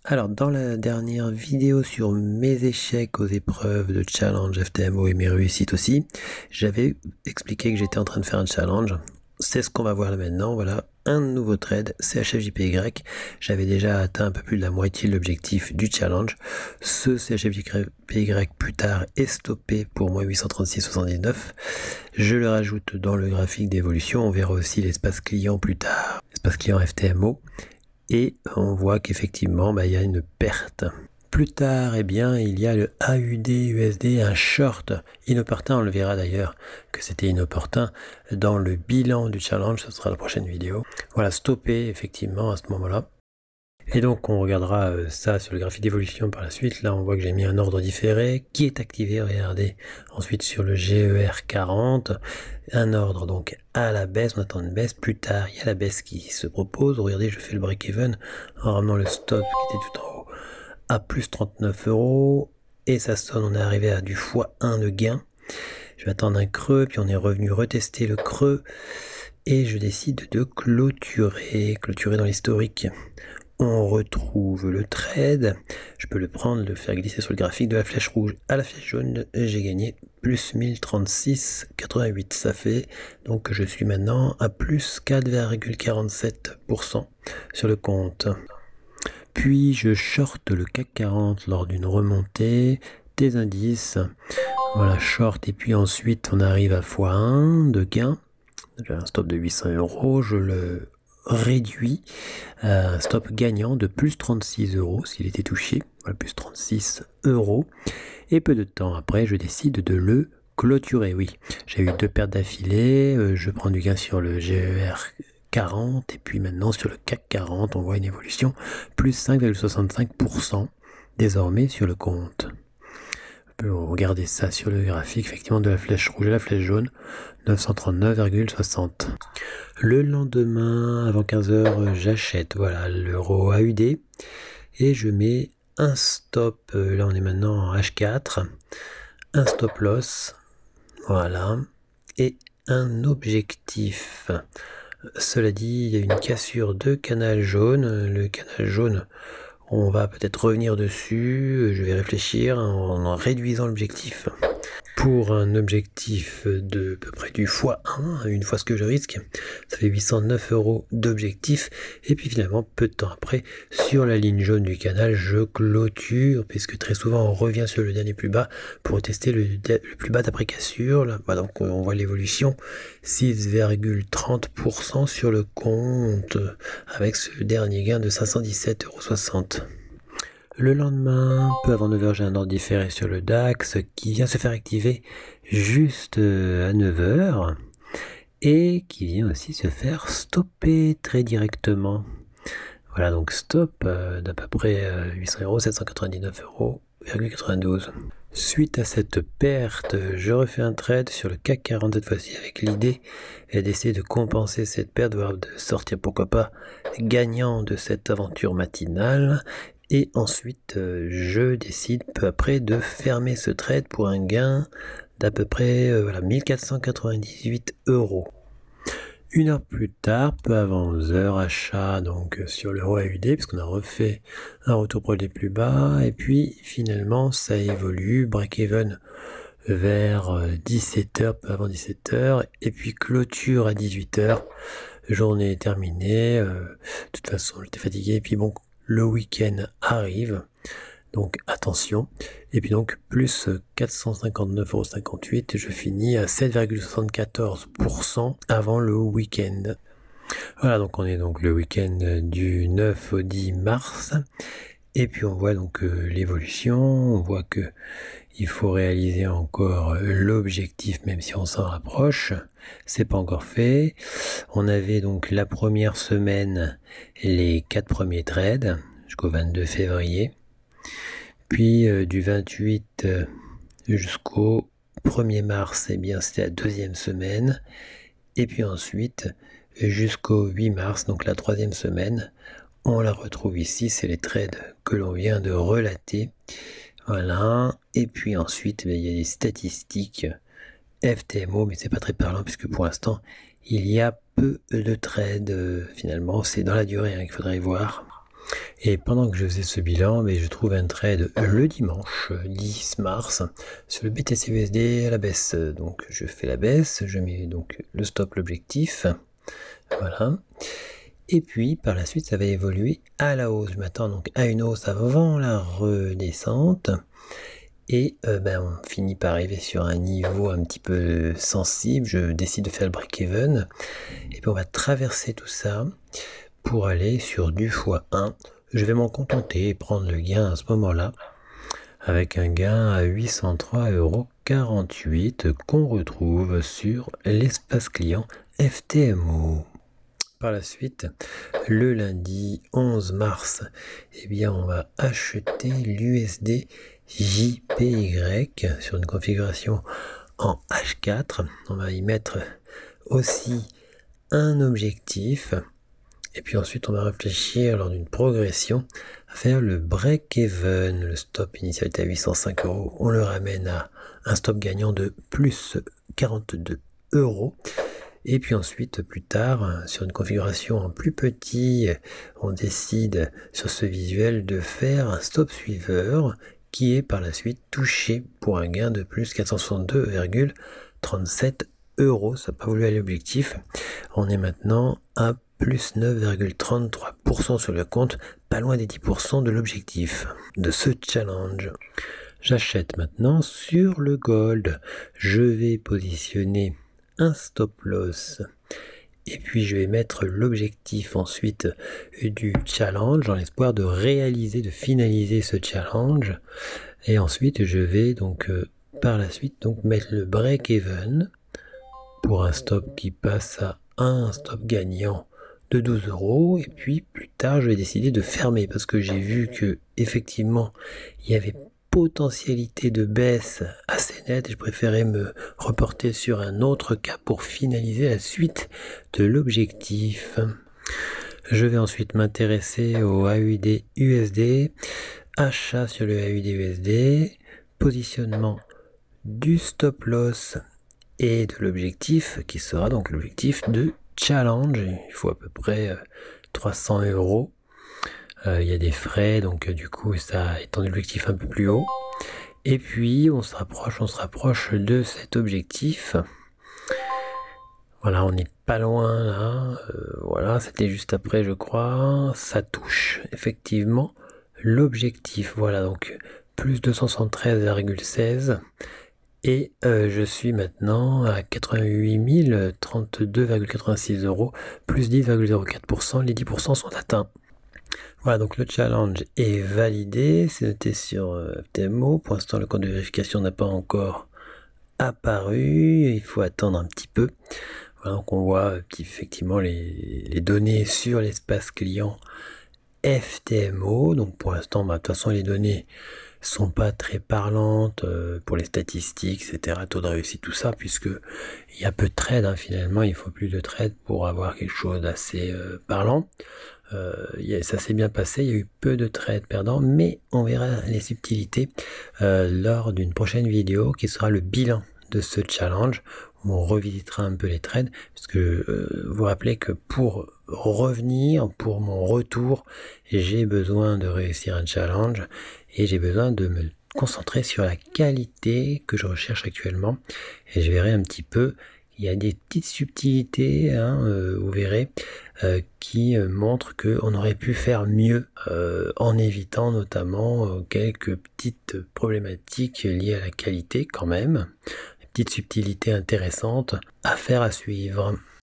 Alors, dans la dernière vidéo sur mes échecs aux épreuves de challenge FTMO et mes réussites aussi, j'avais expliqué que j'étais en train de faire un challenge. C'est ce qu'on va voir là maintenant. Voilà, un nouveau trade, CHFJPY. J'avais déjà atteint un peu plus de la moitié de l'objectif du challenge. Ce CHFJPY plus tard est stoppé pour moins 836,79. Je le rajoute dans le graphique d'évolution. On verra aussi l'espace client plus tard, l'espace client FTMO. Et on voit qu'effectivement, il y a une perte. Plus tard, il y a le AUD USD, un short inopportun. On le verra d'ailleurs que c'était inopportun dans le bilan du challenge. Ce sera la prochaine vidéo. Voilà, stoppé effectivement à ce moment-là. Et donc on regardera ça sur le graphique d'évolution par la suite. Là on voit que j'ai mis un ordre différé qui est activé, regardez. Ensuite sur le GER40, un ordre donc à la baisse, on attend une baisse. Plus tard il y a la baisse qui se propose. Regardez, je fais le break-even en ramenant le stop qui était tout en haut à plus 39 €. Et ça sonne, on est arrivé à du x1 de gain. Je vais attendre un creux, puis on est revenu retester le creux. Et je décide de clôturer dans l'historique. On retrouve le trade, je peux le prendre, le faire glisser sur le graphique de la flèche rouge à la flèche jaune, j'ai gagné plus 1036,88, ça fait donc que je suis maintenant à plus 4,47% sur le compte. Puis je short le CAC 40 lors d'une remontée des indices, voilà, short, et puis ensuite on arrive à x1 de gain, j'ai un stop de 800 €, je le réduit à un stop gagnant de plus 36 € s'il était touché, voilà, plus 36 €, et peu de temps après je décide de le clôturer. Oui, j'ai eu deux pertes d'affilée, je prends du gain sur le GER40 et puis maintenant sur le CAC 40 on voit une évolution plus 5,65% désormais sur le compte. On peut regarder ça sur le graphique, effectivement, de la flèche rouge à la flèche jaune, 939,60. Le lendemain, avant 15 h, j'achète, voilà, l'euro AUD et je mets un stop, là on est maintenant en H4, un stop loss, voilà, et un objectif. Cela dit, il y a une cassure de canal jaune, le canal jaune, on va peut-être revenir dessus, je vais réfléchir en réduisant l'objectif. Pour un objectif de à peu près du x1, une fois ce que je risque, ça fait 809 € d'objectif. Et puis finalement, peu de temps après, sur la ligne jaune du canal, je clôture, puisque très souvent on revient sur le dernier plus bas pour tester le plus bas d'après cassure. Là, donc on voit l'évolution, 6,30% sur le compte, avec ce dernier gain de 517,60 €. Le lendemain, peu avant 9 h, j'ai un ordre différé sur le DAX qui vient se faire activer juste à 9 h et qui vient aussi se faire stopper très directement. Voilà, donc stop d'à peu près 800 €, 799,92 €. Suite à cette perte, je refais un trade sur le CAC 40 cette fois-ci avec l'idée d'essayer de compenser cette perte, voire de sortir pourquoi pas gagnant de cette aventure matinale. Et ensuite, je décide peu après de fermer ce trade pour un gain d'à peu près 1498 €. Une heure plus tard, peu avant 11 h, achat donc sur l'euro AUD, puisqu'on a refait un retour pour les plus bas. Et puis finalement, ça évolue, break-even vers 17 h, peu avant 17 h, et puis clôture à 18 h. Journée terminée. De toute façon, j'étais fatigué. Et puis bon, le week-end arrive, donc attention. Et puis donc plus 459,58 €, je finis à 7,74% avant le week-end. Voilà, donc on est donc le week-end du 9 au 10 mars. Et puis on voit donc l'évolution, on voit que il faut réaliser encore l'objectif, même si on s'en rapproche. C'est pas encore fait. On avait donc la première semaine les 4 premiers trades jusqu'au 22 février. Puis du 28 jusqu'au 1er mars, c'était la deuxième semaine. Et puis ensuite jusqu'au 8 mars, donc la troisième semaine, on la retrouve ici, c'est les trades que l'on vient de relater. Voilà, et puis ensuite, il y a des statistiques FTMO, mais c'est pas très parlant puisque pour l'instant, il y a peu de trades. Finalement, c'est dans la durée qu'il faudrait voir. Et pendant que je faisais ce bilan, mais je trouve un trade le dimanche 10 mars sur le BTC-USD à la baisse. Donc je fais la baisse, je mets donc le stop, l'objectif. Voilà. Et puis par la suite, ça va évoluer à la hausse. Je m'attends donc à une hausse avant la redescente. Et on finit par arriver sur un niveau un petit peu sensible. Je décide de faire le break-even. Et puis on va traverser tout ça pour aller sur du x1. Je vais m'en contenter et prendre le gain à ce moment-là, avec un gain à 803,48 € qu'on retrouve sur l'espace client FTMO. Par la suite, le lundi 11 mars, eh bien, on va acheter l'USD JPY sur une configuration en H4. On va y mettre aussi un objectif. Et puis ensuite, on va réfléchir lors d'une progression à faire le break-even. Le stop initial était à 805 €. On le ramène à un stop gagnant de plus 42 €. Et puis ensuite, plus tard, sur une configuration en plus petit, on décide sur ce visuel de faire un stop suiveur qui est par la suite touché pour un gain de plus 462,37 €. Ça n'a pas voulu aller à l'objectif. On est maintenant à plus 9,33% sur le compte, pas loin des 10% de l'objectif de ce challenge. J'achète maintenant sur le gold. Je vais positionner un stop loss et puis je vais mettre l'objectif ensuite du challenge dans l'espoir de réaliser, de finaliser ce challenge. Et ensuite je vais donc par la suite donc mettre le break-even pour un stop qui passe à un stop gagnant de 12 €. Et puis plus tard je vais décider de fermer parce que j'ai vu que effectivement il y avait potentialité de baisse assez nette et je préférais me reporter sur un autre cas pour finaliser la suite de l'objectif. Je vais ensuite m'intéresser au AUD USD, achat sur le AUD USD, positionnement du stop loss et de l'objectif qui sera donc l'objectif de challenge. Il faut à peu près 300 €. Il y a des frais, donc du coup ça étend l'objectif un peu plus haut. Et puis on se rapproche de cet objectif. Voilà, on n'est pas loin là. Voilà, c'était juste après je crois. Ça touche effectivement l'objectif. Voilà, donc plus 273,16 et je suis maintenant à 88 032,86 €, plus 10,04%. Les 10% sont atteints. Voilà, donc le challenge est validé, c'est noté sur FTMO. Pour l'instant, le code de vérification n'a pas encore apparu, il faut attendre un petit peu. Voilà, donc on voit effectivement les données sur l'espace client FTMO. Donc pour l'instant, de toute façon, les données sont pas très parlantes pour les statistiques, etc., taux de réussite, tout ça, puisque il y a peu de trades, hein, finalement, il faut plus de trades pour avoir quelque chose d'assez parlant. Ça s'est bien passé, il y a eu peu de trades perdants, mais on verra les subtilités lors d'une prochaine vidéo qui sera le bilan de ce challenge, où on revisitera un peu les trades, puisque vous rappelez que pour revenir, pour mon retour, j'ai besoin de réussir un challenge et j'ai besoin de me concentrer sur la qualité que je recherche actuellement, et je verrai un petit peu. Il y a des petites subtilités, hein, vous verrez, qui montrent qu'on aurait pu faire mieux en évitant notamment quelques petites problématiques liées à la qualité quand même. Des petites subtilités intéressantes à faire à suivre.